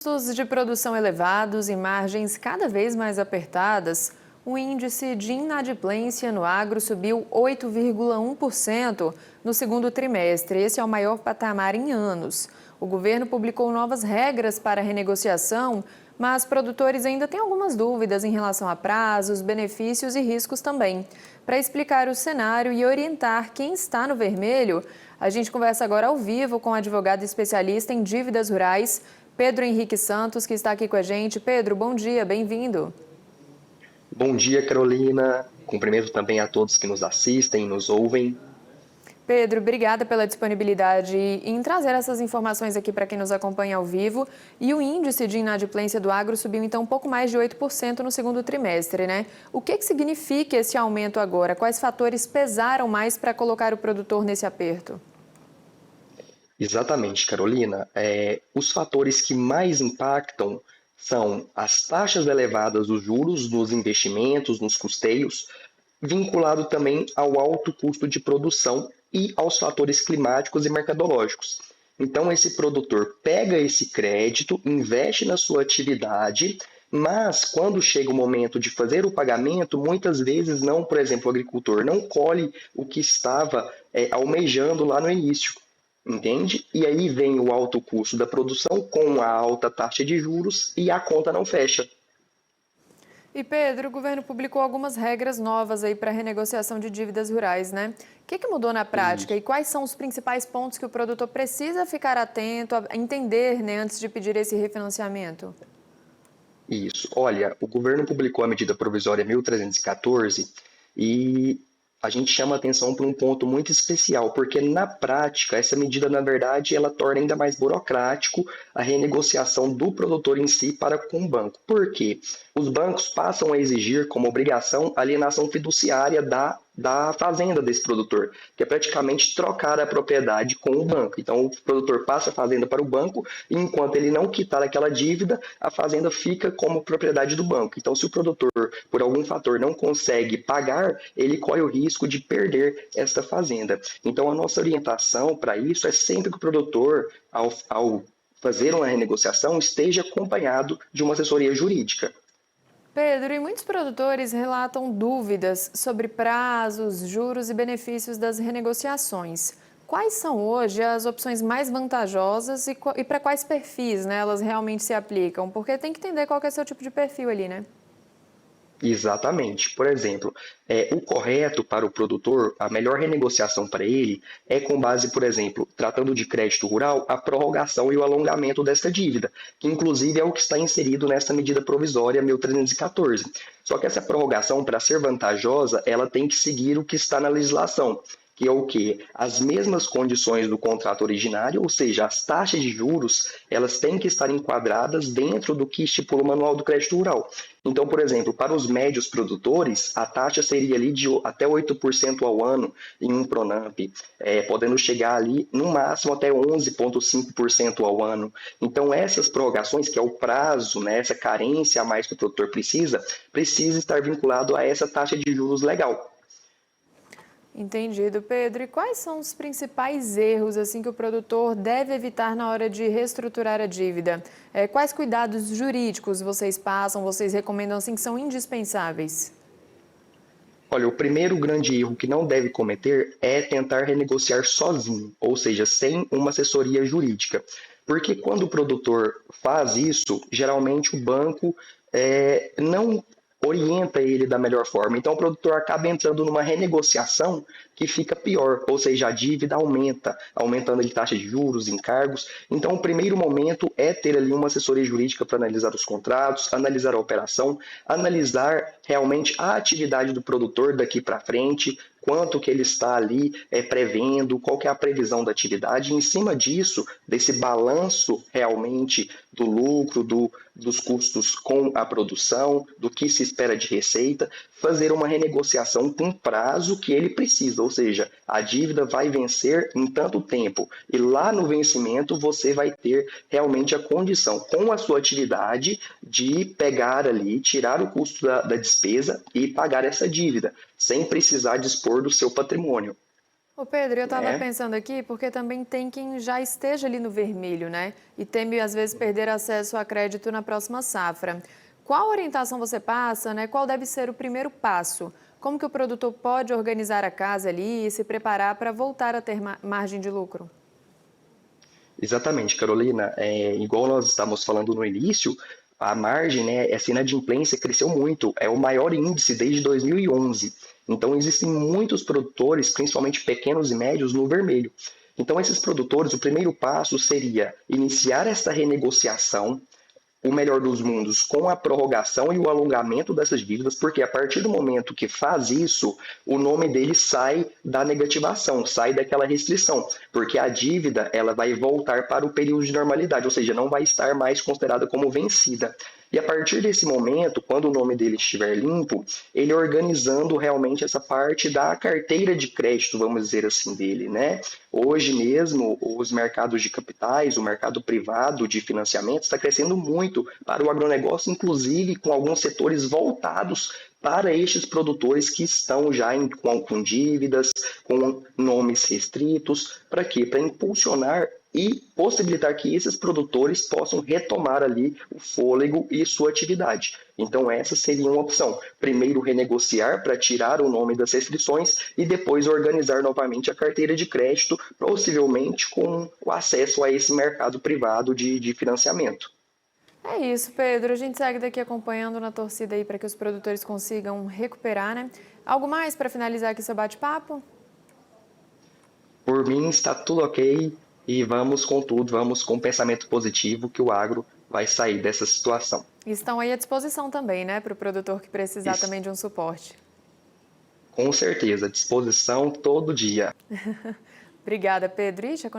Custos de produção elevados e margens cada vez mais apertadas, o índice de inadimplência no agro subiu 8,1% no segundo trimestre. Esse é o maior patamar em anos. O governo publicou novas regras para renegociação, mas produtores ainda têm algumas dúvidas em relação a prazos, benefícios e riscos também. Para explicar o cenário e orientar quem está no vermelho, a gente conversa agora ao vivo com o advogado especialista em dívidas rurais, Pedro Henrique Santos, que está aqui com a gente. Pedro, bom dia, bem-vindo. Bom dia, Carolina. Cumprimento também a todos que nos assistem, nos ouvem. Pedro, obrigada pela disponibilidade em trazer essas informações aqui para quem nos acompanha ao vivo. E o índice de inadimplência do agro subiu, então, um pouco mais de 8% no segundo trimestre, né? O que significa esse aumento agora? Quais fatores pesaram mais para colocar o produtor nesse aperto? Exatamente, Carolina. Os fatores que mais impactam são as taxas elevadas dos juros nos investimentos, nos custeios, vinculado também ao alto custo de produção e aos fatores climáticos e mercadológicos. Então, esse produtor pega esse crédito, investe na sua atividade, mas quando chega o momento de fazer o pagamento, muitas vezes não, por exemplo, o agricultor não colhe o que estava almejando lá no início. Entende? E aí vem o alto custo da produção com a alta taxa de juros e a conta não fecha. E Pedro, o governo publicou algumas regras novas aí para renegociação de dívidas rurais, né? O que mudou na prática e quais são os principais pontos que o produtor precisa ficar atento a entender, né, antes de pedir esse refinanciamento? Isso. Olha, o governo publicou a medida provisória 1314 e a gente chama atenção para um ponto muito especial, porque na prática essa medida, na verdade, ela torna ainda mais burocrático a renegociação do produtor em si para com o banco. Por quê? Os bancos passam a exigir como obrigação a alienação fiduciária da fazenda desse produtor, que é praticamente trocar a propriedade com o banco. Então, o produtor passa a fazenda para o banco e, enquanto ele não quitar aquela dívida, a fazenda fica como propriedade do banco. Então, se o produtor, por algum fator, não consegue pagar, ele corre o risco de perder esta fazenda. Então, a nossa orientação para isso é sempre que o produtor, ao fazer uma renegociação, esteja acompanhado de uma assessoria jurídica. Pedro, e muitos produtores relatam dúvidas sobre prazos, juros e benefícios das renegociações. Quais são hoje as opções mais vantajosas e para quais perfis, né, elas realmente se aplicam? Porque tem que entender qual que é o seu tipo de perfil ali, né? Exatamente. Por exemplo, o correto para o produtor, a melhor renegociação para ele é com base, por exemplo, tratando de crédito rural, a prorrogação e o alongamento desta dívida, que inclusive é o que está inserido nessa medida provisória 1314. Só que essa prorrogação, para ser vantajosa, ela tem que seguir o que está na legislação, que é o quê? As mesmas condições do contrato originário, ou seja, as taxas de juros, elas têm que estar enquadradas dentro do que estipula o Manual do Crédito Rural. Então, por exemplo, para os médios produtores, a taxa seria ali de até 8% ao ano em um Pronamp, podendo chegar ali no máximo até 11,5% ao ano. Então, essas prorrogações, que é o prazo, né, essa carência a mais que o produtor precisa estar vinculado a essa taxa de juros legal. Entendido, Pedro. E quais são os principais erros assim que o produtor deve evitar na hora de reestruturar a dívida? Quais cuidados jurídicos vocês passam, vocês recomendam assim que são indispensáveis? Olha, o primeiro grande erro que não deve cometer é tentar renegociar sozinho, ou seja, sem uma assessoria jurídica. Porque quando o produtor faz isso, geralmente o banco não orienta ele da melhor forma. Então o produtor acaba entrando numa renegociação que fica pior, ou seja, a dívida aumenta, aumentando de taxa de juros, encargos. Então o primeiro momento é ter ali uma assessoria jurídica para analisar os contratos, analisar a operação, analisar realmente a atividade do produtor daqui para frente, quanto que ele está ali prevendo, qual que é a previsão da atividade, e em cima disso, desse balanço realmente do lucro, dos custos com a produção, do que se espera de receita, fazer uma renegociação com prazo que ele precisa, ou seja, a dívida vai vencer em tanto tempo, e lá no vencimento você vai ter realmente a condição, com a sua atividade, de pegar ali, tirar o custo da despesa e pagar essa dívida, sem precisar dispor do seu patrimônio. Ô Pedro, eu estava né? pensando aqui porque também tem quem já esteja ali no vermelho, né? E teme às vezes perder acesso a crédito na próxima safra. Qual orientação você passa, né? Qual deve ser o primeiro passo? Como que o produtor pode organizar a casa ali e se preparar para voltar a ter margem de lucro? Exatamente, Carolina. Igual nós estávamos falando no início, a margem, né, essa inadimplência cresceu muito. É o maior índice desde 2011. Então, existem muitos produtores, principalmente pequenos e médios, no vermelho. Então, esses produtores, o primeiro passo seria iniciar essa renegociação, o melhor dos mundos com a prorrogação e o alongamento dessas dívidas, porque a partir do momento que faz isso, o nome dele sai da negativação, sai daquela restrição, porque a dívida ela vai voltar para o período de normalidade, ou seja, não vai estar mais considerada como vencida. E a partir desse momento, quando o nome dele estiver limpo, ele organizando realmente essa parte da carteira de crédito, vamos dizer assim, dele, né? Hoje mesmo, os mercados de capitais, o mercado privado de financiamento está crescendo muito para o agronegócio, inclusive com alguns setores voltados para estes produtores que estão já com dívidas, com nomes restritos. Para quê? Para impulsionar e possibilitar que esses produtores possam retomar ali o fôlego e sua atividade. Então, essa seria uma opção. Primeiro, renegociar para tirar o nome das restrições e depois organizar novamente a carteira de crédito, possivelmente com o acesso a esse mercado privado de financiamento. É isso, Pedro. A gente segue daqui acompanhando na torcida aí para que os produtores consigam recuperar, né? Algo mais para finalizar aqui seu bate-papo? Por mim, está tudo ok e vamos com tudo, vamos com um pensamento positivo que o agro vai sair dessa situação. Estão aí à disposição também, né? Para o produtor que precisar Isso, também de um suporte. com certeza, disposição todo dia. Obrigada, Pedro. Ixi,